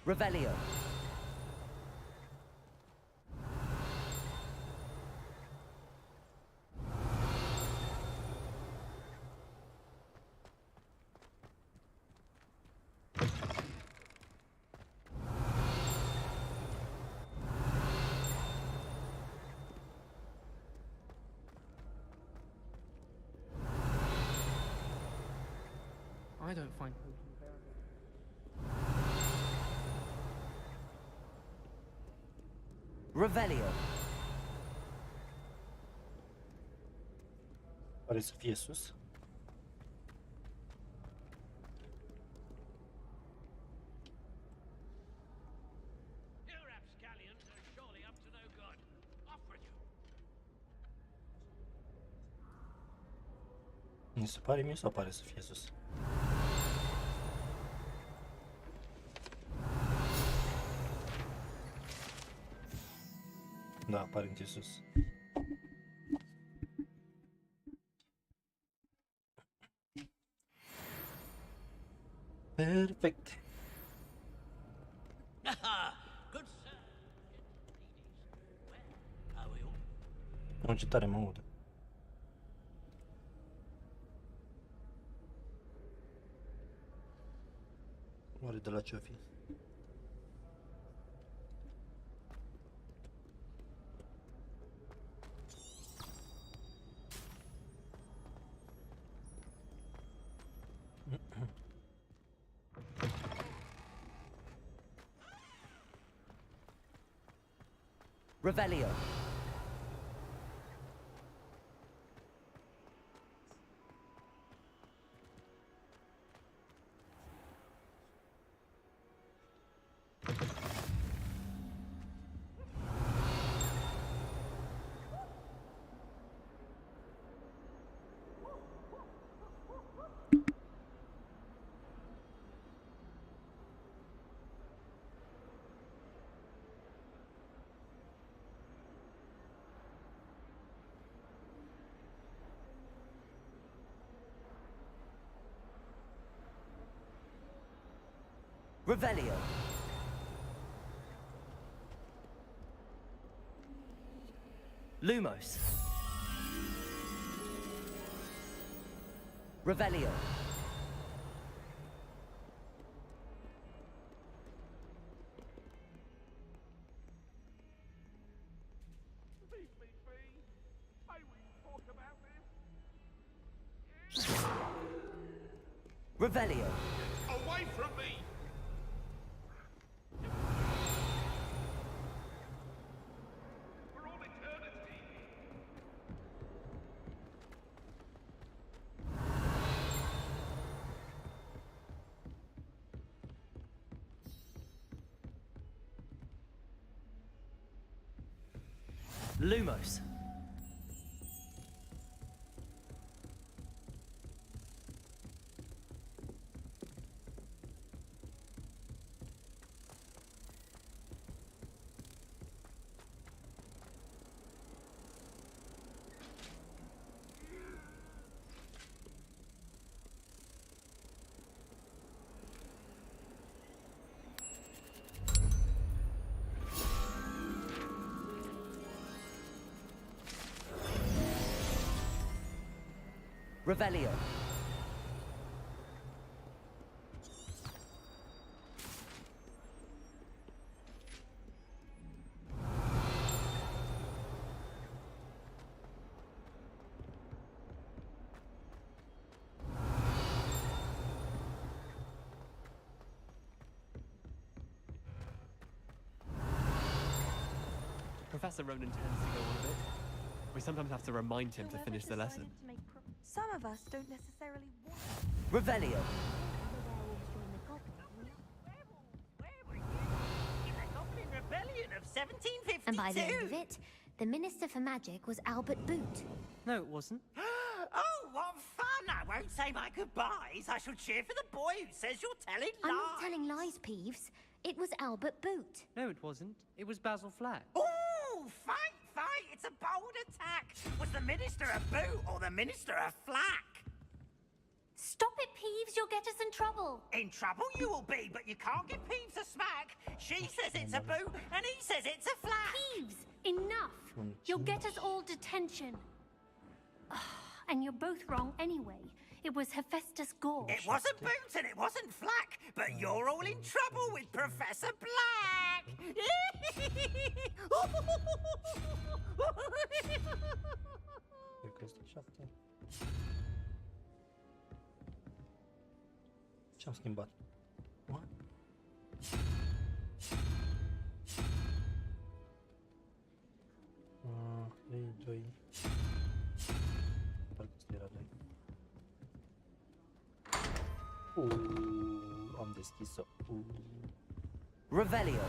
Revelio. I don't find Revelio. Pare să fie sus. You rapscallions are surely up to no good. Off with you. Mi se pare mie sau pare să fie sus? Da, aparent e sus. Perfect. Good sir. Where are we all? Nu, ce tare mă aud. Oare de la ce-o fi? Revelio. Revelio. Lumos. Revelio. Leave me be. May we talk about this? Revelio. Away from me! For all eternity! Lumos. Revelio. Professor Ronan tends to go on a bit. We sometimes have to remind him to finish the lesson. Some of us don't necessarily want Revelio. Where were you? In the Goblin Rebellion of 1752? And by the end of it, the Minister for Magic was Albert Boot. No, it wasn't. Oh, what fun! I won't say my goodbyes. I shall cheer for the boy who says you're telling lies. I'm not telling lies, Peeves. It was Albert Boot. No, it wasn't. It was Basil Flack. Ooh, fight, fight! It's a bold attack. Was the Minister a boot or the Minister a flack? Stop it, Peeves. You'll get us in trouble. In trouble you will be, but you can't give Peeves a smack. She says it's a boot, and he says it's a flat. Peeves, enough. You'll get us all detention. And you're both wrong anyway. It was Hephaestus Gore. It wasn't boot and it wasn't flack, but you're all in trouble with Professor Black. Cred că este 7. Ce-am schimbat? What? Ei, 2. Parcă ăsta era 2. Am deschis-o. Revelio.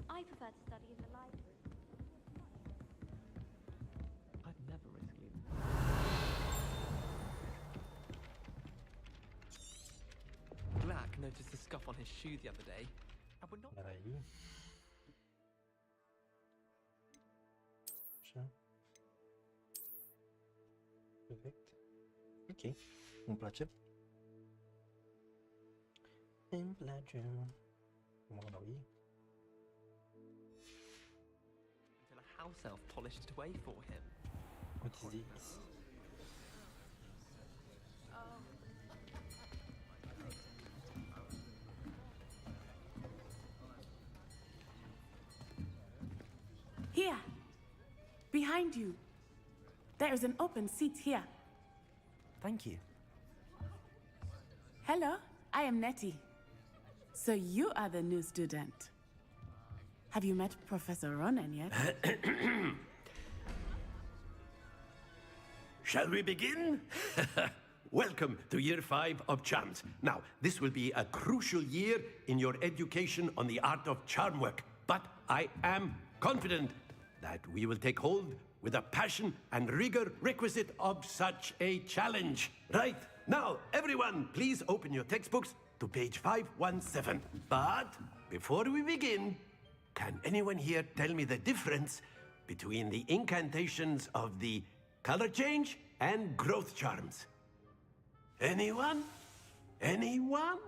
I prefer to study in the library. I'd never risk leaving. Glack noticed a scuff on his shoe the other day. I would not. Era ei. Așa. Perfect. Ok. Îmi place. Îmi place. Cum au ei? Until a house elf polished it away for him. What is this? Here, behind you. There is an open seat here. Thank you. Hello, I am Nettie. So you are the new student. Have you met Professor Ronan yet? Shall we begin? Welcome to year 5 of charms. Now, this will be a crucial year in your education on the art of charm work, but I am confident that we will take hold with the passion and rigor requisite of such a challenge. Right, now, everyone, please open your textbooks to page 517. But before we begin, can anyone here tell me the difference between the incantations of the color change and growth charms? Anyone? Anyone?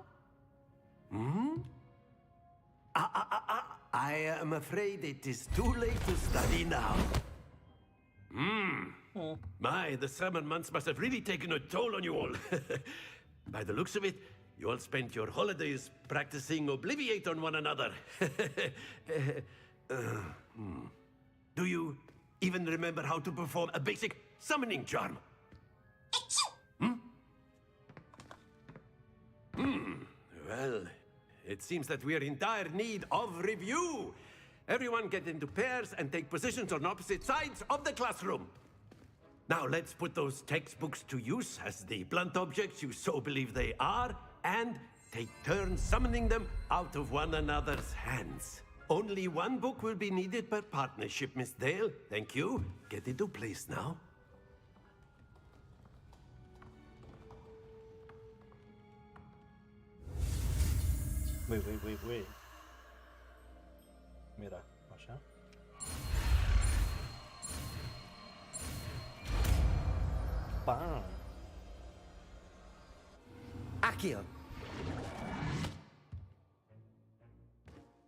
I am afraid it is too late to study now. My, the summer months must have really taken a toll on you all. By the looks of it, you all spent your holidays practicing Obliviate on one another. Do you even remember how to perform a basic summoning charm? Well, it seems that we are in dire need of review. Everyone get into pairs and take positions on opposite sides of the classroom. Now let's put those textbooks to use as the blunt objects you so believe they are, and take turns summoning them out of one another's hands. Only one book will be needed per partnership, Miss Dale. Thank you. Get into place now. Wait. Mira, așa. Bam! Accio.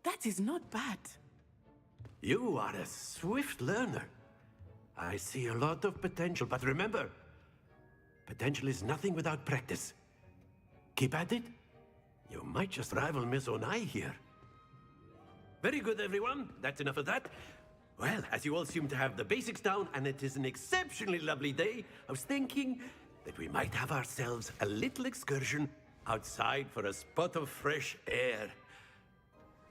That is not bad. You are a swift learner. I see a lot of potential, but remember, potential is nothing without practice. Keep at it. You might just rival Miss Onai here. Very good, everyone. That's enough of that. Well, as you all seem to have the basics down, and it is an exceptionally lovely day, I was thinking that we might have ourselves a little excursion outside for a spot of fresh air.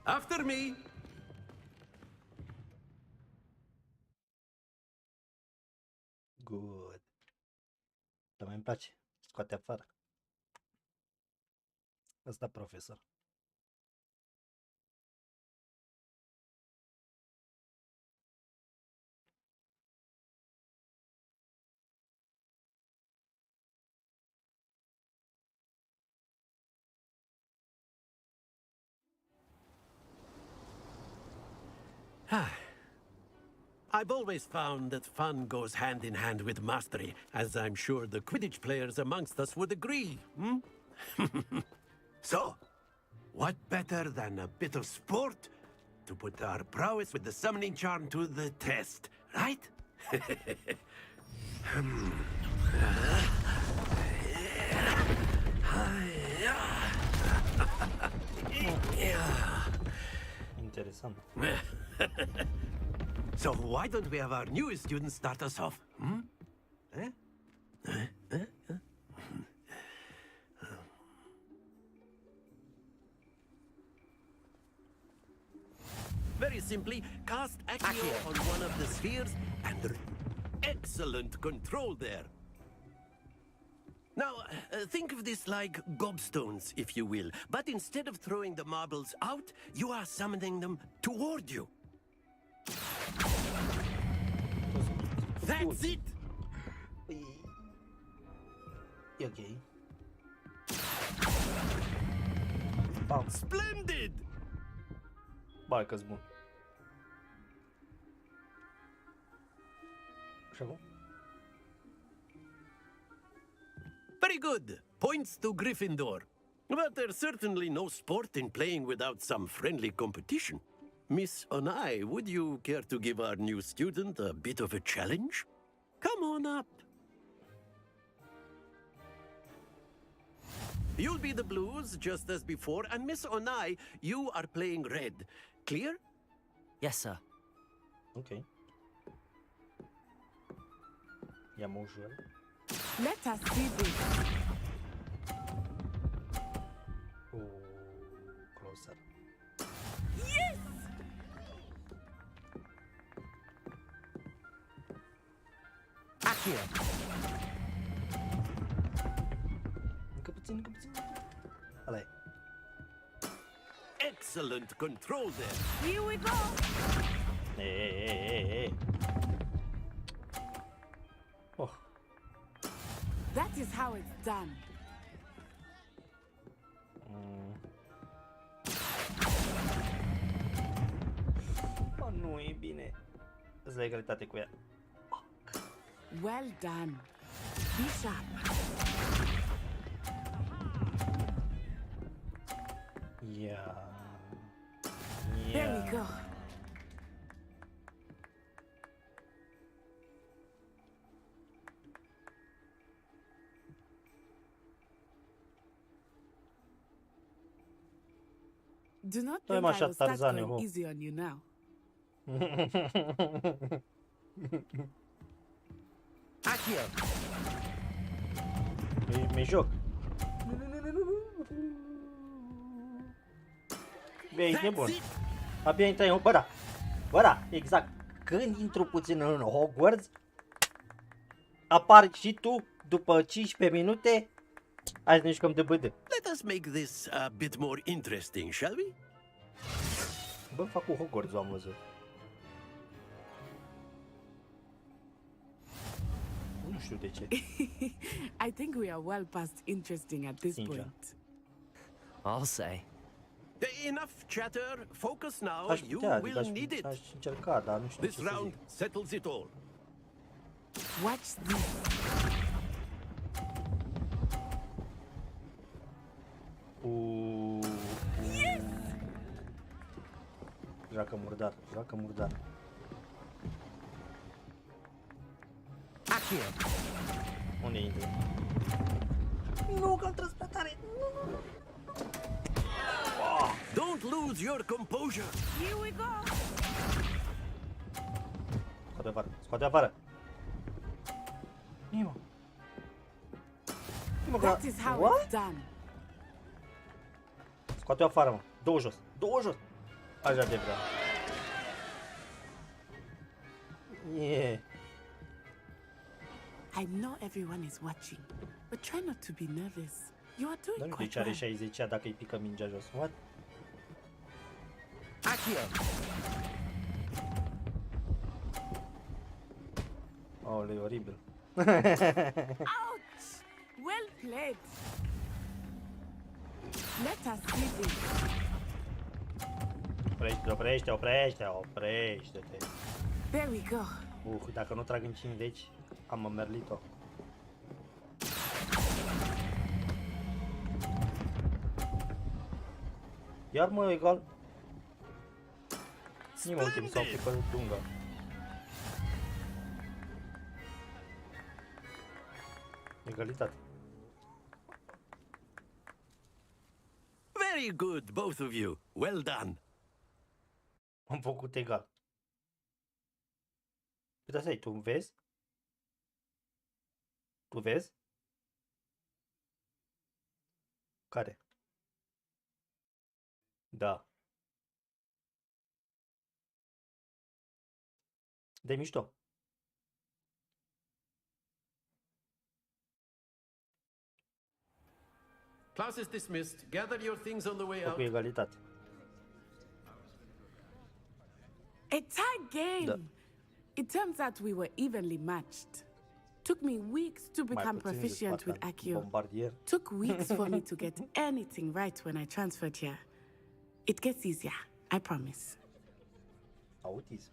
After me. Good. Dar mai îmi place. Scoate afară. Ăsta profesor. I've always found that fun goes hand in hand with mastery, as I'm sure the Quidditch players amongst us would agree. So, what better than a bit of sport to put our prowess with the summoning charm to the test, right? Interesant. So why don't we have our newest student start us off? Very simply, cast Accio on one of the spheres and excellent control there. Now, think of this like gobstones, if you will. But instead of throwing the marbles out, you are summoning them toward you. That's it! Păi... E ok. Bam. Splendid! Ba, că-s bun. Și acum? Very good. Points to Gryffindor. But there's certainly no sport in playing without some friendly competition. Miss Onai, would you care to give our new student a bit of a challenge? Come on up. You'll be the blues, just as before, and Miss Onai, you are playing red. Clear? Yes, sir. Ok. Ia-mă ușor. Let us see this. Closer. Yes! Accio. Încă puțin, încă puțin. Ăla e. Excellent control there. Here we go! Ei. Oh. That is how it's done. Oh, nu e bine. Îți dai egalitate cu ea. Well done. Be sharp. There we go. Do not think I will start going easy on you now. Accio. Mi joc. Bine, ești nebun. Abia intrai în... Bă da, exact. Când intru puțin în Hogwarts, apar și tu după 15 minute. Hai să ne jucăm de bădă. Let us make this a bit more interesting, shall we? Bă, fac cu Hogwarts-ul, am văzut. Nu știu de ce. I think we are well past interesting at this point. I'll say. Enough chatter. Focus now. Aș You putea, will need it. aș încerca, dar nu știu This ce să round zic. settles it all. Watch this. Yes! Joacă murdar, joacă murdar. Accio. Unde intri? Nu, că am tras prea tare. Don't lose your composure. Here we go. Scoate afară, scoate afară. Nima. That is how it's done. Scoate-o afară, mă. Două jos, două jos. Așa de vreau. Yeah. I know everyone is watching, but try not to be nervous. You are doing Nu știu quite ce are well. 60 dacă îi pică mingea jos. What? Accio. Oh, e oribil. Ouch! Well played. Let us see this. Oprește-te. There we go. Dacă nu trag în 5 veci, am mămerlit-o. Iar mă, egal. Nimeni ultim sau pe lungă. Egalitate. Very good, both of you. Well done. Am făcut egal. Uite, stai, tu vezi? Tu vezi? Care? Da. De mișto. Class is dismissed. Gather your things on the way Cu out. egalitate. A tie game! Da. It turns out we were evenly matched. Took me weeks to Mai become puțin de proficient with Spartan Accio. Bombardier. Took weeks for me to get anything right when I transferred here. It gets easier, I promise. Autism.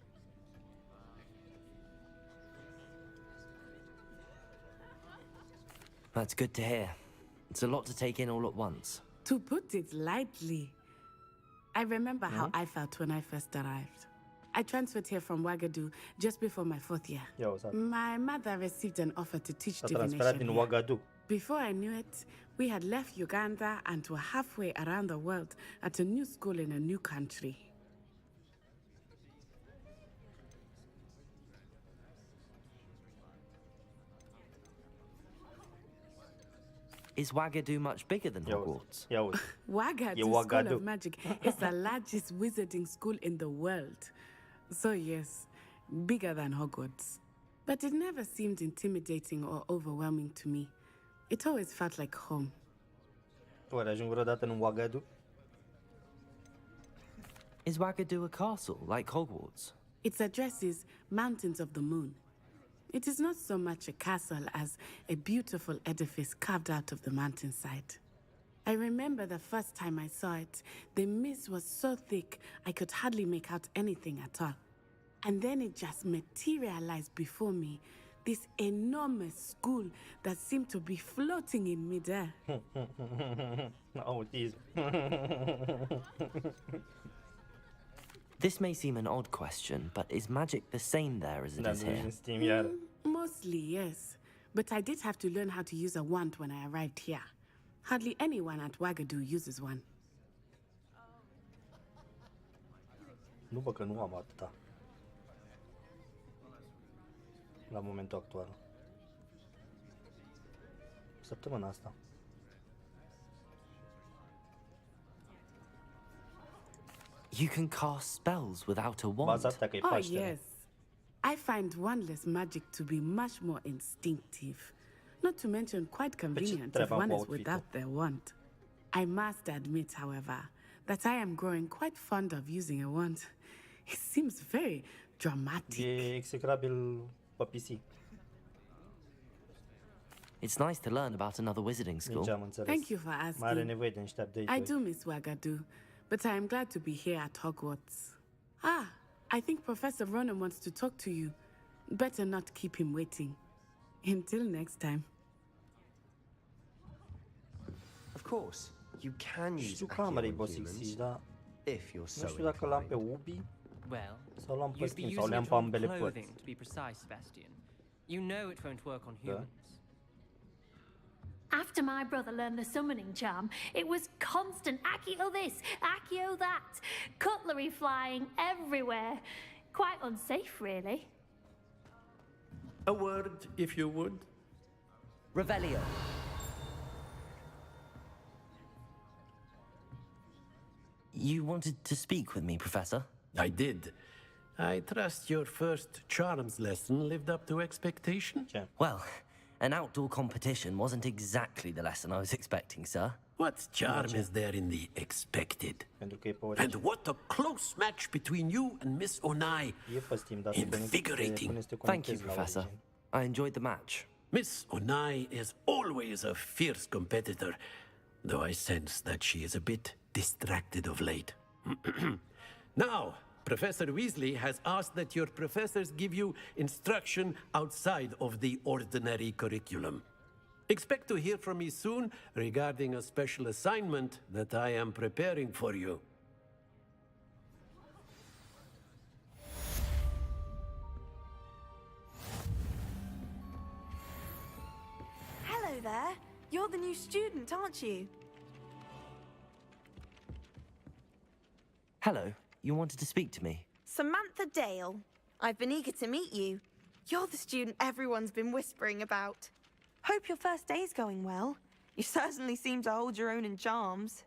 That's good to hear. It's a lot to take in all at once. To put it lightly, I remember how I felt when I first arrived. I transferred here from Ouagadougou just before my 4th year. Ia uzi. My mother received an offer to teach S-a transferat divination din here. Ouagadougou. Before I knew it, we had left Uganda and were halfway around the world at a new school in a new country. Is Ouagadougou much bigger than Ia uzi. Hogwarts? Ia uzi. Ouagadougou School Ouagadougou. of Magic is the largest wizarding school in the world. So yes, bigger than Hogwarts. But it never seemed intimidating or overwhelming to me. It always felt like home. Oare ajung vreodată în Ouagadougou? Is Ouagadougou a castle, like Hogwarts? Its address is Mountains of the Moon. It is not so much a castle as a beautiful edifice carved out of the mountainside. I remember the first time I saw it, the mist was so thick I could hardly make out anything at all. And then it just materialized before me, this enormous school that seemed to be floating in midair. Autism. This may seem an odd question, but is magic the same there as it Da, is duci here? în Steam iară. Mostly, yes. But I did have to learn how to use a wand when I arrived here. Hardly anyone at Ouagadougou uses one. Nu, bă, că nu am atâta. La momentul actual. Săptămâna asta. You can cast spells without a wand. Baza asta că e Oh, Paștele. yes. I find wandless magic to be much more instinctive. Not to mention quite convenient if treaba one cu is outfit-ul? without their wand. I must admit, however, that I am growing quite fond of using a wand. It seems very dramatic. E execrabil pe PC. It's nice to learn about another wizarding school. Nici am înțeles. Thank you for Mai are asking. nevoie de niște I update-uri. do miss Ouagadougou, but I am glad to be here at Hogwarts. Ah, I think Professor Revenim wants to talk to you. Better not keep him waiting. Until next time. Of course, you can use Știu că Accio am on Rainbow Six humans, Siege, dar if you're so nu știu dacă l-am pe inclined. Ubi Well, sau l-am pe you'd be Steam sau using le-am it pe on ambele clothing, părți. to be precise, Sebastian. You know it won't work on Da? humans. After my brother learned the summoning charm, it was constant Accio this, Accio that, cutlery flying everywhere. Quite unsafe, really. A word, if you would. Revelio. You wanted to speak with me, Professor? I did. I trust your first charms lesson lived up to expectation. Ce? Well, an outdoor competition wasn't exactly the lesson I was expecting, sir. What charm is there in the expected? Pentru că e pe And origine. what a close match between you and Miss Onai. E pe Steam, dar te Invigorating. pune să te Thank you, conectezi la Professor. origine. I enjoyed the match. Miss Onai is always a fierce competitor, though I sense that she is a bit distracted of late. Now, Professor Weasley has asked that your professors give you instruction outside of the ordinary curriculum. Expect to hear from me soon regarding a special assignment that I am preparing for you. Hello there. You're the new student, aren't you? Hello, you wanted to speak to me? Samantha Dale. I've been eager to meet you. You're the student everyone's been whispering about. Hope your first day's going well. You certainly seem to hold your own in charms.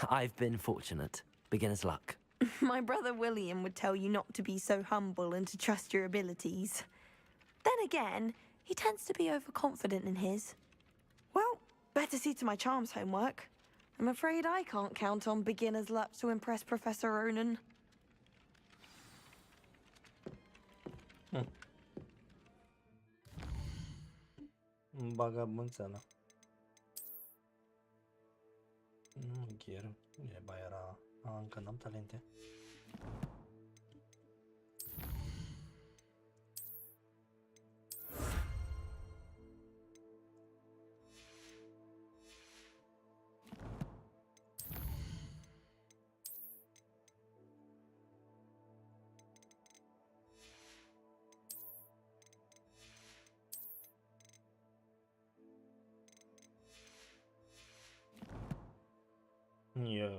I've been fortunate. Beginner's luck. My brother William would tell you not to be so humble and to trust your abilities. Then again, he tends to be overconfident in his. Well, better see to my charms homework. I'm afraid I can't count on beginner's luck to impress Professor Ronan. Bagabonțeala. Nu chiar. E ba era... încă n-am talente.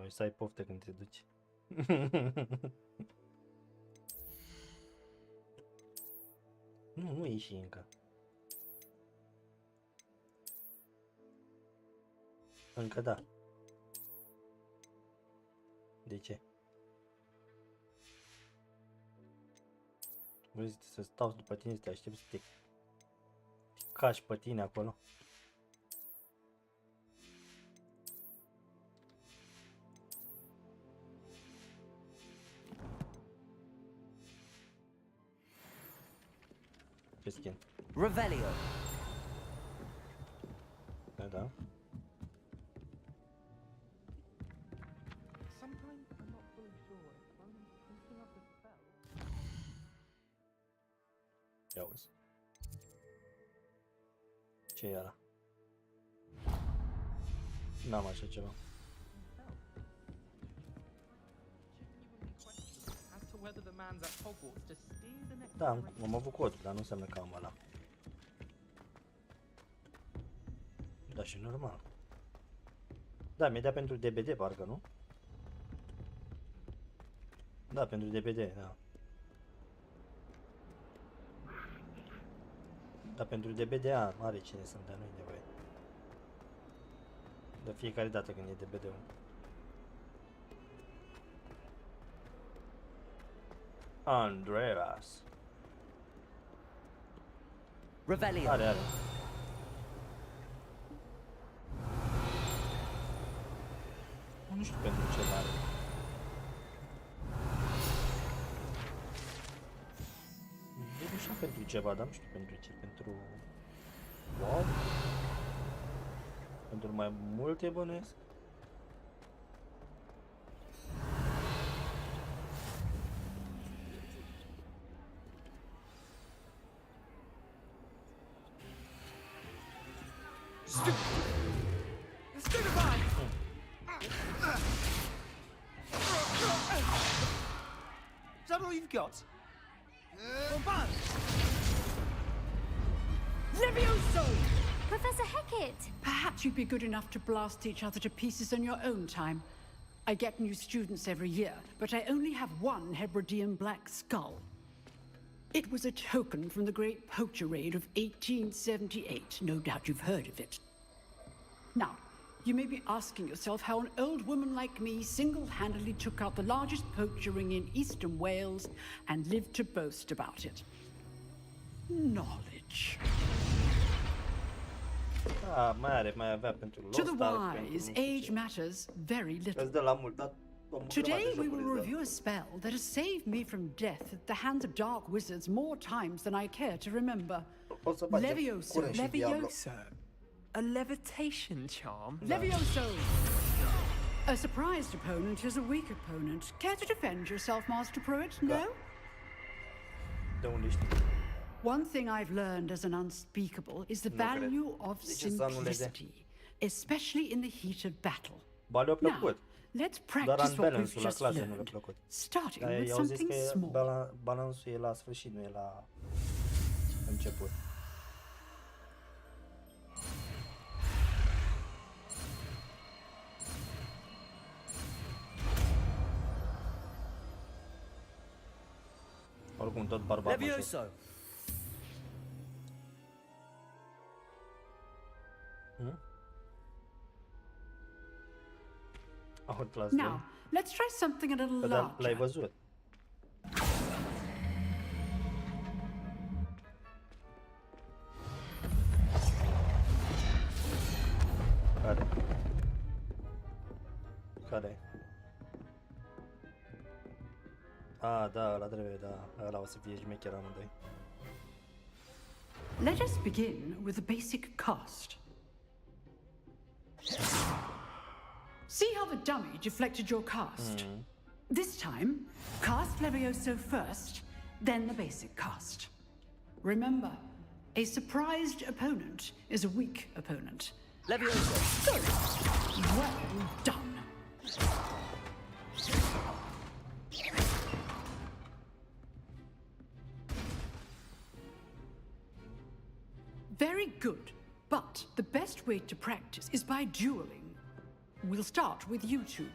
Să ai poftă când te duci. Nu ieși încă. Încă da. De ce? Vrei să stau după tine, să te aștept să te cași pe tine acolo? Revelio. Da. Ia uzi. Ce e ăla? N-am așa ceva. Da, am avut codul, dar nu înseamnă că am ăla. Da, și normal. Da, mi-e dat pentru DBD, parcă, nu? Da, pentru DBD, da. Da, pentru DBD are cine să-mi dea, nu-i nevoie. De fiecare dată când e DBD-ul. Andreas. Revelio. Are. Nu știu pentru ce are. Nu știu pentru ceva, dar nu știu pentru ce. Pentru... Wow. Pentru mai multe bănuiesc. Is that all you've got? Bombard! Levioso! Professor Hecat! Perhaps you'd be good enough to blast each other to pieces in your own time. I get new students every year, but I only have one Hebridean black skull. It was a token from the Great Poacher Raid of 1878. No doubt you've heard of it. Now, you may be asking yourself how an old woman like me single-handedly took out the largest poacher ring in eastern Wales and lived to boast about it. Knowledge. Mai avea pentru To the wise, age matters very little. Îți dă la mult, dar Today we will review a spell that has saved me from death at the hands of dark wizards more times than I care to remember. Levioso. Levioso. A levitation charm? Levioso! A surprised opponent is a weak opponent. Care to defend yourself, Master Pruitt? No? De unde știi? One thing I've learned as an unspeakable is the value of simplicity, especially in the heat of battle. Ba, le-a Now, plăcut. let's Doar practice what we've unbalance-ul la just clasă nu le-a learned, plăcut. starting Dar with i-au zis something că small. balansul e la sfârșit, nu e la început. Oricum tot barbar. Levioso! Hogwarts Now, let's try something a little Dar l-ai larger. văzut. Care? Care? Ah, da, ăla trebuie, da. Ăla o să fie șmecher amândoi. Let us begin with the basic cast. See how the dummy deflected your cast? This time, cast Levioso first, then the basic cast. Remember, a surprised opponent is a weak opponent. Levioso! Good. Well done. Very good. But the best way to practice is by dueling. We'll start with you two.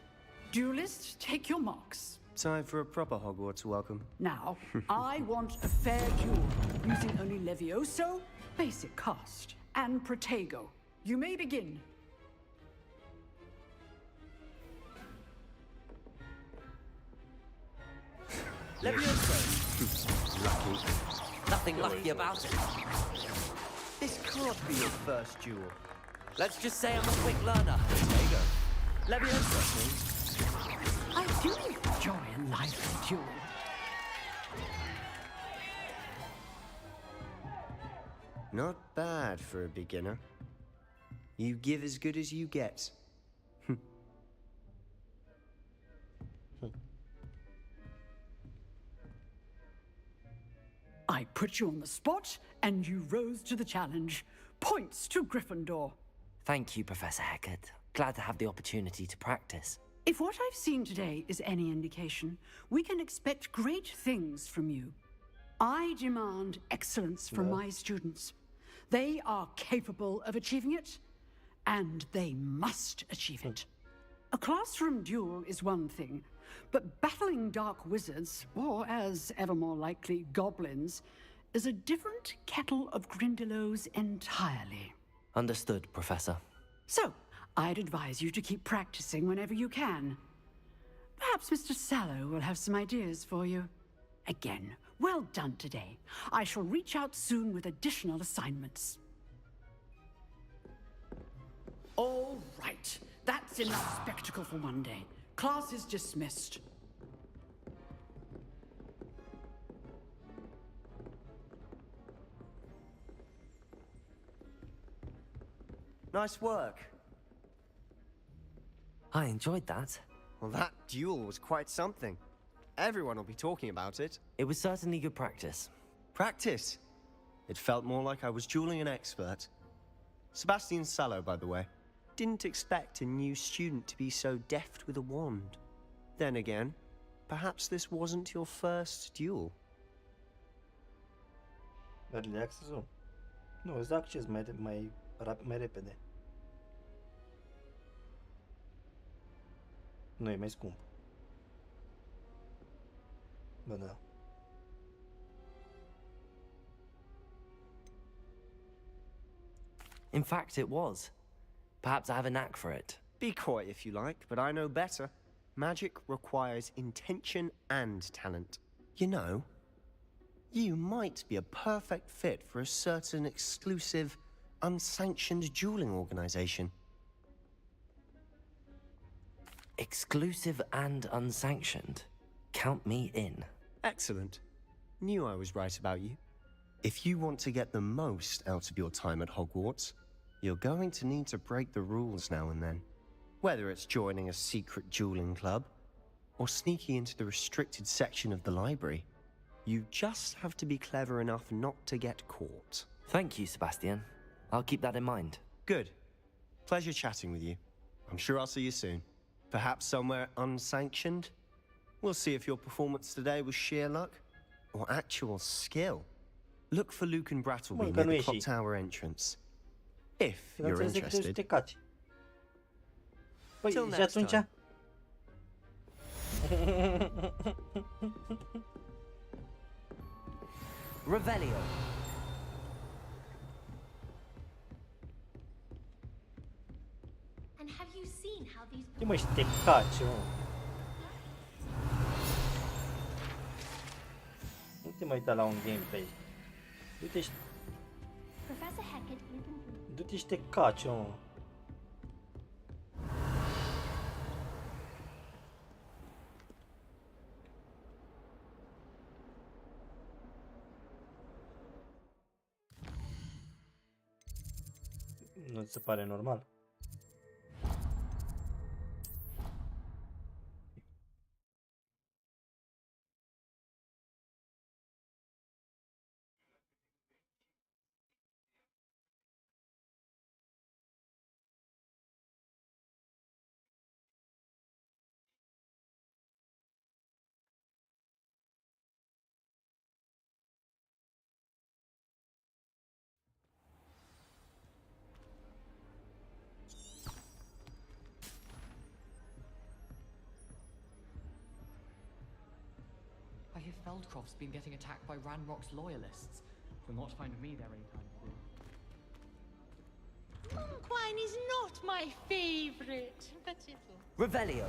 Duelists, take your marks. Time for a proper Hogwarts welcome. Now, I want a fair duel, using only Levioso, basic cast, and Protego. You may begin. Levioso! Lucky. Nothing lucky about it. This can't be your first duel. Let's just say I'm a quick learner. There you go. Levioso! I do enjoy a lively duel. Not bad for a beginner. You give as good as you get. I put you on the spot, and you rose to the challenge. Points to Gryffindor. Thank you, Professor Hecat. Glad to have the opportunity to practice. If what I've seen today is any indication, we can expect great things from you. I demand excellence from my students. They are capable of achieving it, and they must achieve it. A classroom duel is one thing, but battling dark wizards, or as ever more likely, goblins, is a different kettle of Grindylows entirely. Understood, Professor. So, I'd advise you to keep practicing whenever you can. Perhaps Mr. Sallow will have some ideas for you. Again, well done today. I shall reach out soon with additional assignments. All right. That's enough spectacle for one day. Class is dismissed. Nice work. I enjoyed that. Well, that duel was quite something. Everyone will be talking about it. It was certainly good practice. Practice? It felt more like I was dueling an expert. Sebastian Sallow, by the way. Didn't expect a new student to be so deft with a wand. Then again, perhaps this wasn't your first duel. Early access-ul? Nu, îți dă acces mai repede. Nu, e mai scump. Bă, da. In fact, it was. Perhaps I have a knack for it. Be coy if you like, but I know better. Magic requires intention and talent. You know, you might be a perfect fit for a certain exclusive, unsanctioned dueling organization. Exclusive and unsanctioned. Count me in. Excellent. Knew I was right about you. If you want to get the most out of your time at Hogwarts, you're going to need to break the rules now and then. Whether it's joining a secret dueling club, or sneaking into the restricted section of the library, you just have to be clever enough not to get caught. Thank you, Sebastian. I'll keep that in mind. Good. Pleasure chatting with you. I'm sure I'll see you soon. Perhaps somewhere unsanctioned? We'll see if your performance today was sheer luck or actual skill. Look for Luke and Brattleby near the clock tower entrance. If you're interested. Păi, Till și next atunci? time. Revelio. And have you seen how these Ce mă, și te caci, mă. Nu te mai uita la un gameplay. Du-te și, Professor Hecat isn't du-te și te caci, mă. Nu ți se pare normal? I hear Feldcroft's been getting attacked by Ranrock's loyalists. Will not find me there anytime soon. Monk wine is not my favorite, but it'll. Revelio.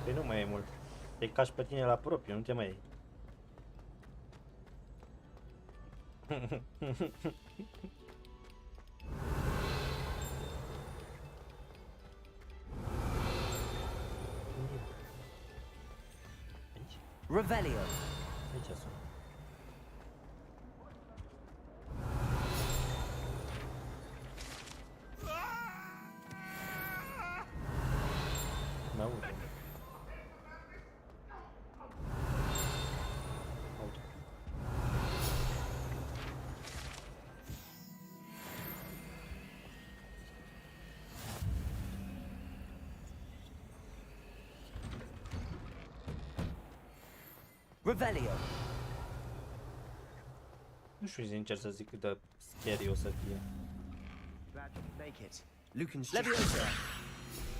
Păi nu mai e mult. Te cași pe tine la propriu, nu te mai iei. Revelio. Aici sunt. Mă aud. Revelio. Nu știu sincer să zic cât de scary o să fie. Glad you could make it. Lucan's Leviosa.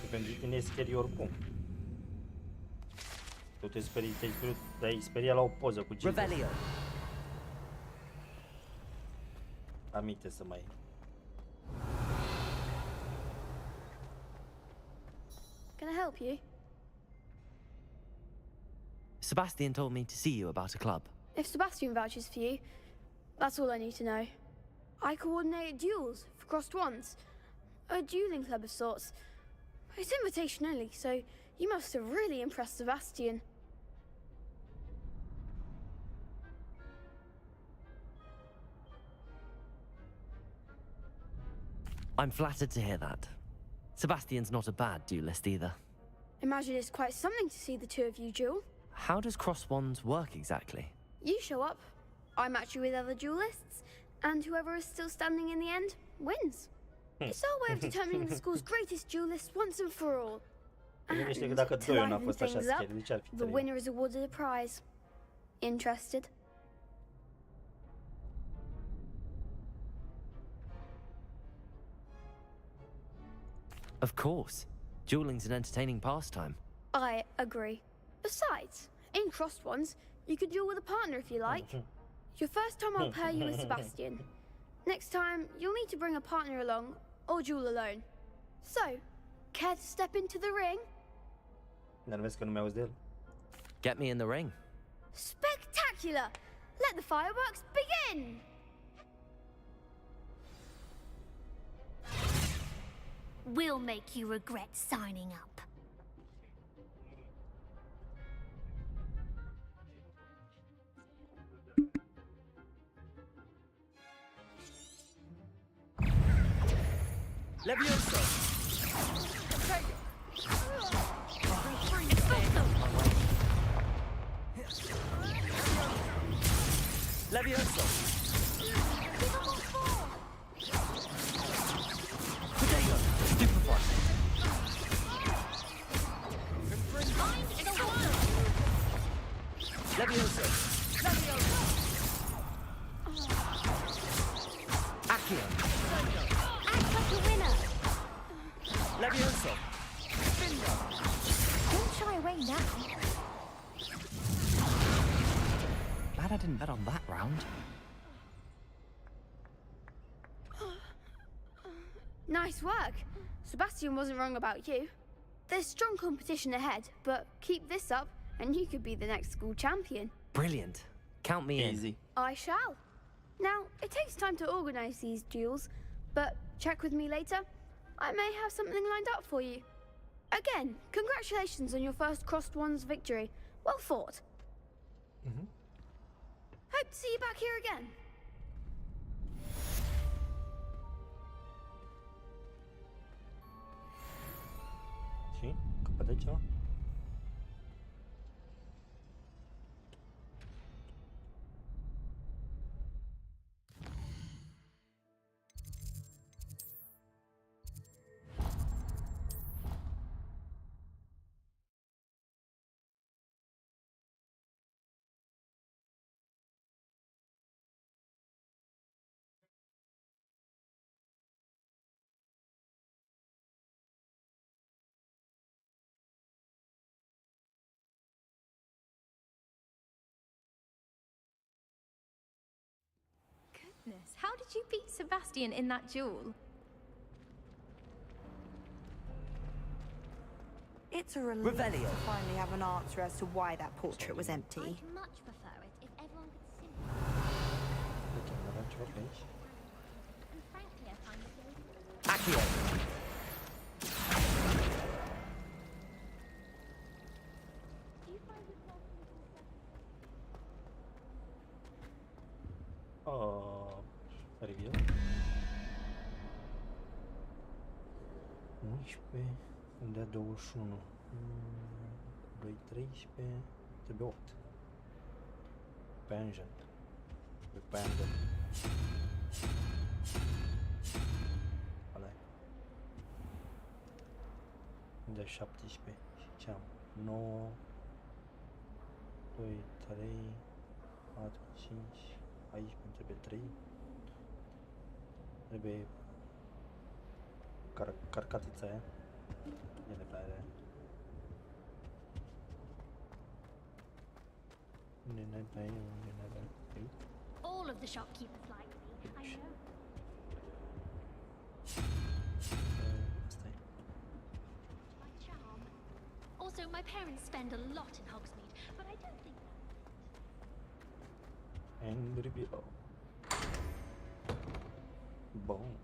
Că pentru tine e scary oricum. Tu te-ai speriat la o poză cu Jesus. Revelio. Aminte să mai... Can I help you? Sebastian told me to see you about a club. If Sebastian vouches for you, that's all I need to know. I coordinate duels for crossed wands. A dueling club of sorts. It's invitation only, so you must have really impressed Sebastian. I'm flattered to hear that. Sebastian's not a bad duelist either. Imagine it's quite something to see the two of you duel. How does cross wands work exactly? You show up, I match you with other duelists, and whoever is still standing in the end wins. It's our way of determining the school's greatest duelist once and for all. And to liven things up, the winner is awarded a prize. Interested? Of course. Dueling's an entertaining pastime. I agree. Besides, in crossed ones, you could duel with a partner if you like. Your first time I'll pair you with Sebastian. Next time, you'll need to bring a partner along, or duel alone. So, care to step into the ring? Dar vezi că nu mi-auzi de el. Get me in the ring. Spectacular! Let the fireworks begin! We'll make you regret signing up. Levioso! Levioso! Potato! Stupefy! Levioso! Accio! Act like a winner! Levioso! Don't shy away now. Glad I didn't bet on that round. Nice work. Sebastian wasn't wrong about you. There's strong competition ahead, but keep this up and you could be the next school champion. Brilliant. Count me in. I shall. Now, it takes time to organize these duels, but check with me later. I may have something lined up for you. Again, congratulations on your first Crossed Wands victory. Well fought. Hope to see you back here again. Și, capătă ceva? Goodness, how did you beat Sebastian in that duel? It's a relief Revelio. to finally have an answer as to why that portrait was empty. I'd much prefer it if everyone could simply... Uite, mai avem ceva pe aici. And frankly, I find it very... Accio! Do you find yourself... Reveal. 11, unde 21. 2, 13, trebuie 8. Pangent. Pangent. Ăla e. Unde 17. Și ce am? 9, 2, 3, 4, 5. Aici îmi trebuie 3. Trebuie carcatița aia. E de pe aia. All of the shopkeepers like me, I know. Asta e. My charm. Also, my parents spend a lot in Hogsmeade, but I don't think that... And reveal. Bun.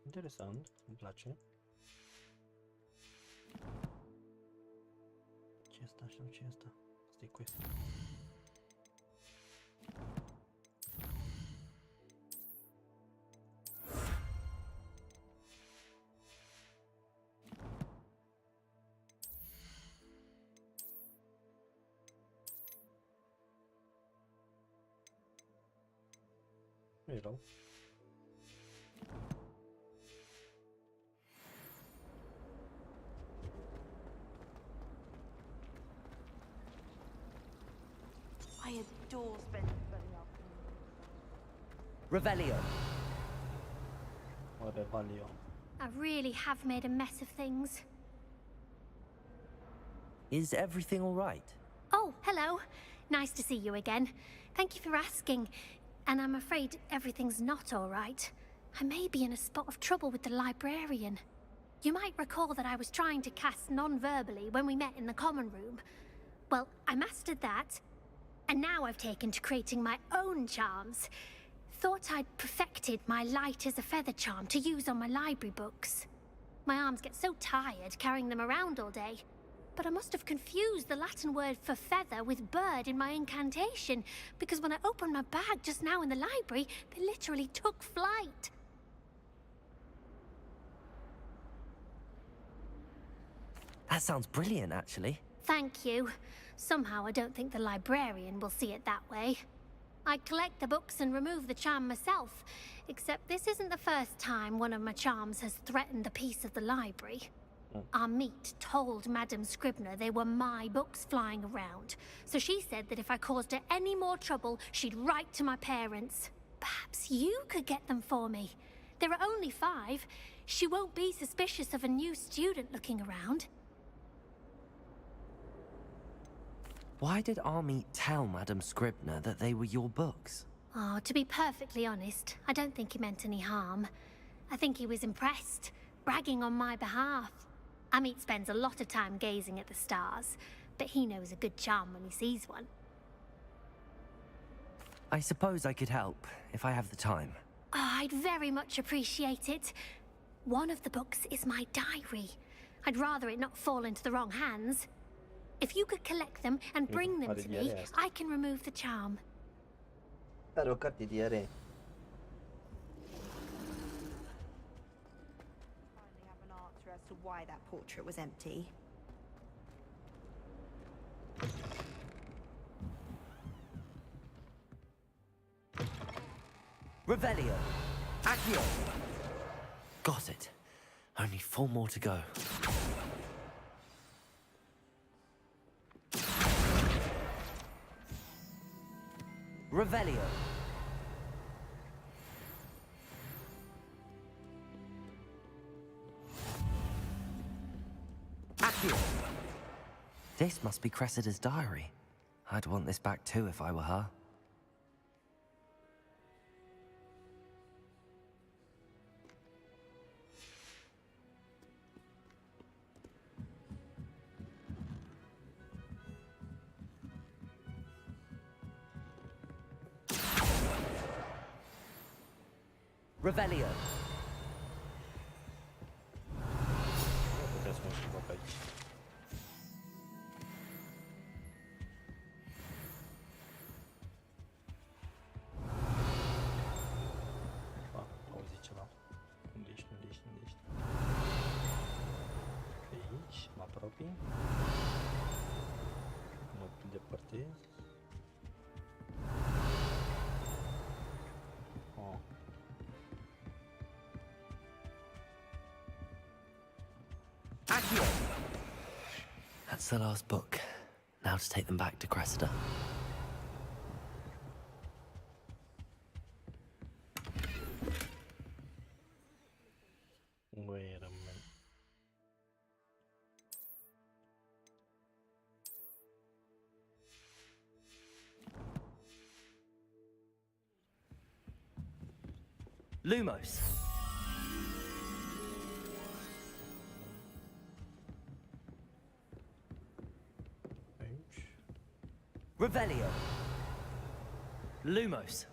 Interesant, îmi place. Ce asta și ce asta? Asta e quest. Nu e rău. I adore spending bloody afternoons. Revelio. O Revelio. I really have made a mess of things. Is everything all right? Oh, hello. Nice to see you again. Thank you for asking. And I'm afraid everything's not all right. I may be in a spot of trouble with the librarian. You might recall that I was trying to cast non-verbally when we met in the common room. Well, I mastered that, and now I've taken to creating my own charms. Thought I'd perfected my light as a feather charm to use on my library books. My arms get so tired carrying them around all day. But I must have confused the Latin word for feather with bird in my incantation, because when I opened my bag just now in the library, they literally took flight. That sounds brilliant, actually. Thank you. Somehow I don't think the librarian will see it that way. I collect the books and remove the charm myself, except this isn't the first time one of my charms has threatened the peace of the library. Our meet told Madame Scribner they were my books flying around, so she said that if I caused her any more trouble, she'd write to my parents. Perhaps you could get them for me. There are only 5. She won't be suspicious of a new student looking around. Why did Army tell Madame Scribner that they were your books? Oh, to be perfectly honest, I don't think he meant any harm. I think he was impressed, bragging on my behalf. Amit spends a lot of time gazing at the stars, but he knows a good charm when he sees one. I suppose I could help, if I have the time. Oh, I'd very much appreciate it. One of the books is my diary. I'd rather it not fall into the wrong hands. If you could collect them and bring them to me, I can remove the charm. Are o carte diaree. Finally have an answer as to why that portrait was empty. Revelio! Accio! Got it. Only 4 more to go. Revelio! Accio! This must be Cressida's diary. I'd want this back too if I were her. Revelio. Putea să mă și fac aici. Auzi ceva. Unde ești? Aici, mă apropii. Mă îndepărtez. Accio! That's the last book. Now to take them back to Cressida. Wait a minute. Lumos. Revelio. Lumos.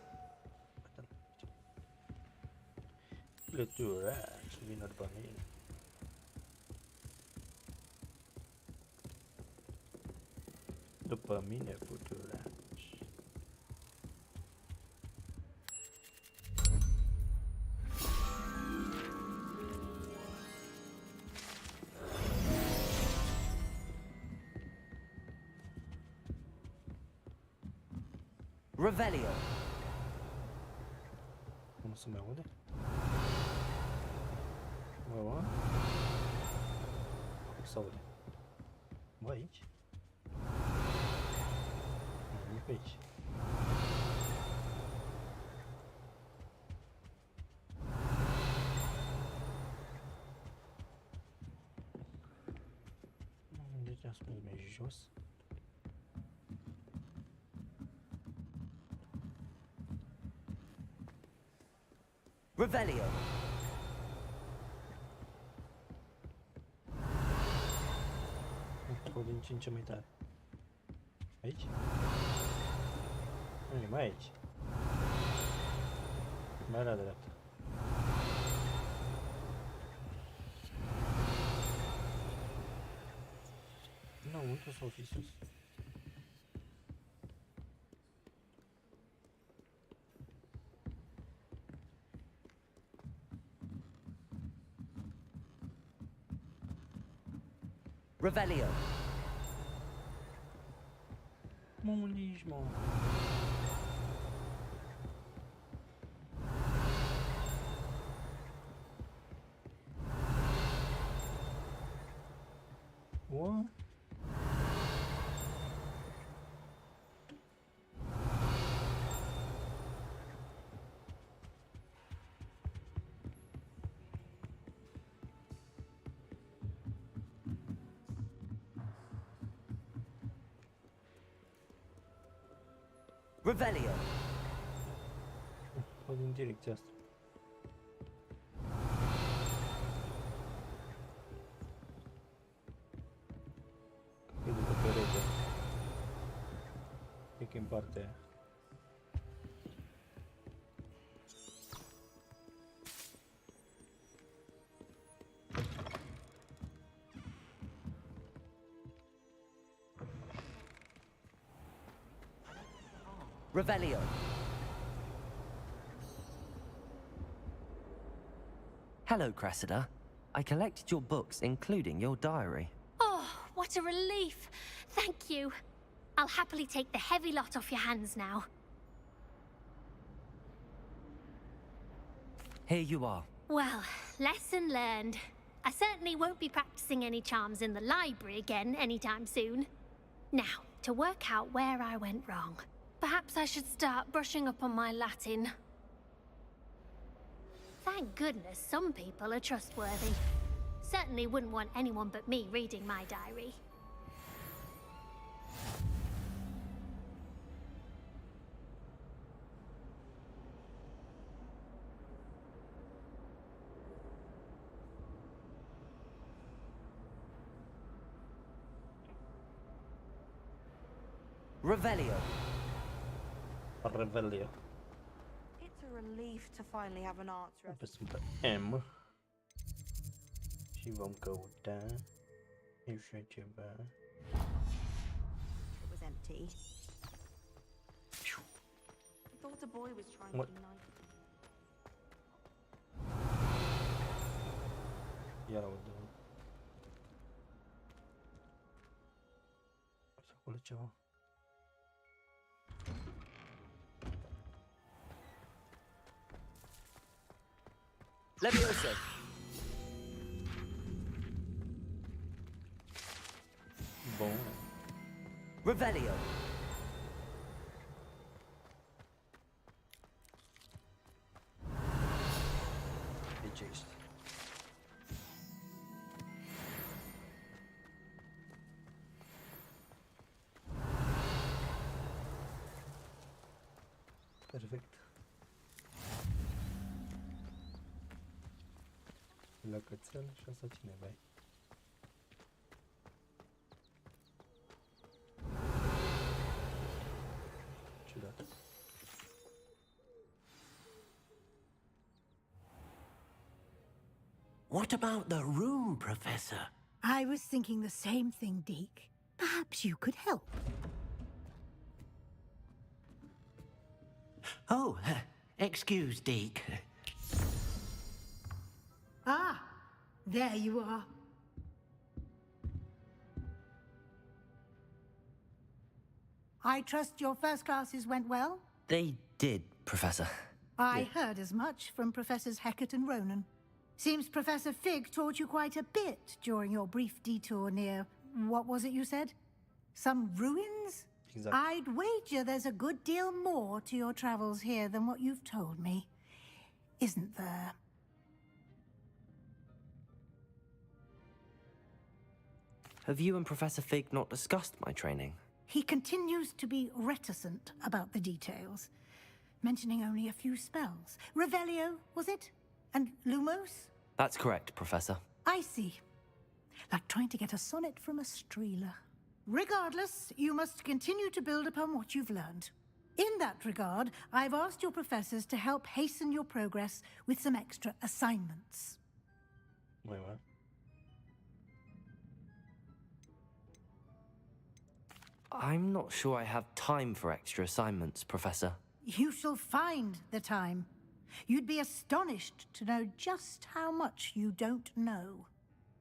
Plăturaci, vină după mine. După mine, plăturaci. Revelio. Nu se mai aude? Bă, se aude. Bă, aici? Nu e pe aici. să mergem mai jos. Revelio. O din ce în ce mai tare. Aici? Nu e mai aici. Mai la dreapta. Nu, unde s-o fi sus? Revelio. Unde mă? What? Revelio. O din direcția asta. E după perete. E că în partea aia. Revelio. Hello, Cressida. I collected your books, including your diary. Oh, what a relief. Thank you. I'll happily take the heavy lot off your hands now. Here you are. Well, lesson learned. I certainly won't be practicing any charms in the library again anytime soon. Now, to work out where I went wrong. Perhaps I should start brushing up on my Latin. Thank goodness some people are trustworthy. Certainly wouldn't want anyone but me reading my diary. Revelio. Revelio. It's a relief to finally have an answer. Apăsăm pe M. Și vom căuta așa ceva. It was empty. I thought the boy was trying to be nice. Iar aud. Să acolo ceva. Leviosa. Bun. Revelio. Deci ești. Perfect. La cățel și asta cine vai? Ciudat. What about the room, Professor? I was thinking the same thing, Deke. Perhaps you could help. Oh, excuse, Deke. Ah, there you are. I trust your first classes went well? They did, Professor. I heard as much from Professors Hecat and Ronan. Seems Professor Fig taught you quite a bit during your brief detour near... what was it you said? Some ruins? Exactly. I'd wager there's a good deal more to your travels here than what you've told me. Isn't there? Have you and Professor Fig not discussed my training? He continues to be reticent about the details, mentioning only a few spells. Revelio, was it? And Lumos? That's correct, Professor. I see. Like trying to get a sonnet from a streeler. Regardless, you must continue to build upon what you've learned. In that regard, I've asked your professors to help hasten your progress with some extra assignments. Muy well. I'm not sure I have time for extra assignments, Professor. You shall find the time. You'd be astonished to know just how much you don't know.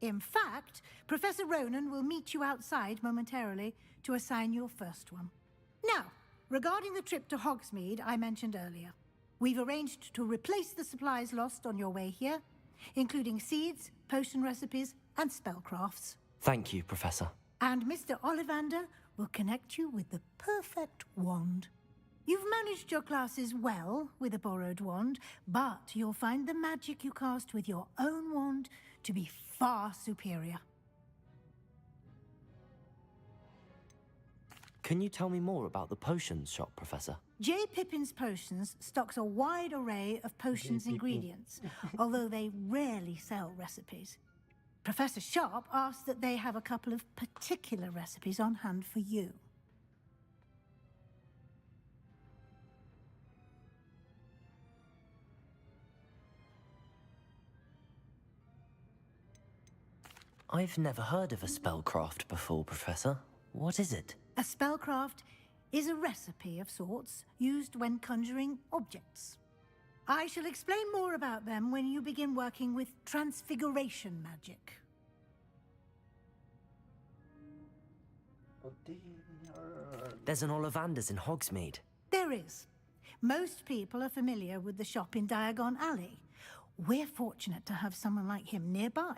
In fact, Professor Ronan will meet you outside momentarily to assign your first one. Now, regarding the trip to Hogsmeade I mentioned earlier, we've arranged to replace the supplies lost on your way here, including seeds, potion recipes, and spellcrafts. Thank you, Professor. And Mr. Ollivander will connect you with the perfect wand. You've managed your classes well with a borrowed wand, but you'll find the magic you cast with your own wand to be far superior. Can you tell me more about the potions shop, Professor? J. Pippin's Potions stocks a wide array of potions ingredients, although they rarely sell recipes. Professor Sharp asked that they have a couple of particular recipes on hand for you. I've never heard of a spellcraft before, Professor. What is it? A spellcraft is a recipe of sorts used when conjuring objects. I shall explain more about them when you begin working with transfiguration magic. There's an Ollivander's in Hogsmeade. There is. Most people are familiar with the shop in Diagon Alley. We're fortunate to have someone like him nearby.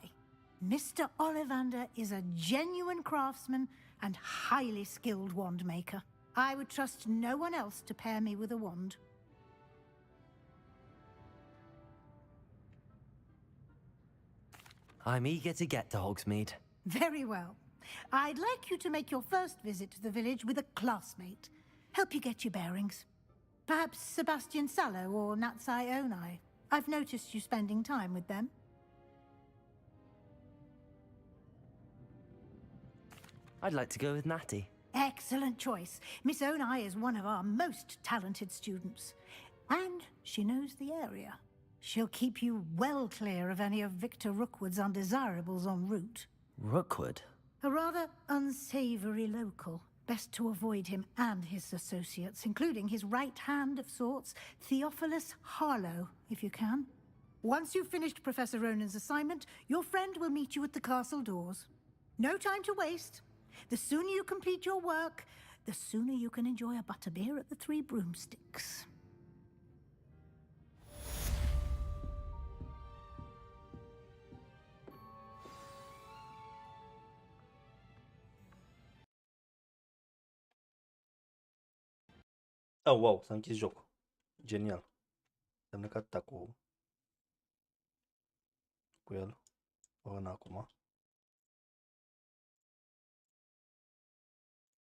Mr. Ollivander is a genuine craftsman and highly skilled wand maker. I would trust no one else to pair me with a wand. I'm eager to get to Hogsmeade. Very well. I'd like you to make your first visit to the village with a classmate. Help you get your bearings. Perhaps Sebastian Sallow or Natsai Onai. I've noticed you spending time with them. I'd like to go with Natty. Excellent choice. Miss Onai is one of our most talented students. And she knows the area. She'll keep you well clear of any of Victor Rookwood's undesirables en route. Rookwood? A rather unsavory local. Best to avoid him and his associates, including his right hand of sorts, Theophilus Harlow, if you can. Once you've finished Professor Ronan's assignment, your friend will meet you at the castle doors. No time to waste. The sooner you complete your work, the sooner you can enjoy a butterbeer at the Three Broomsticks. Oh, wow, s-a închis jocul. Genial. Înseamnă că atâta cu el. Până acum.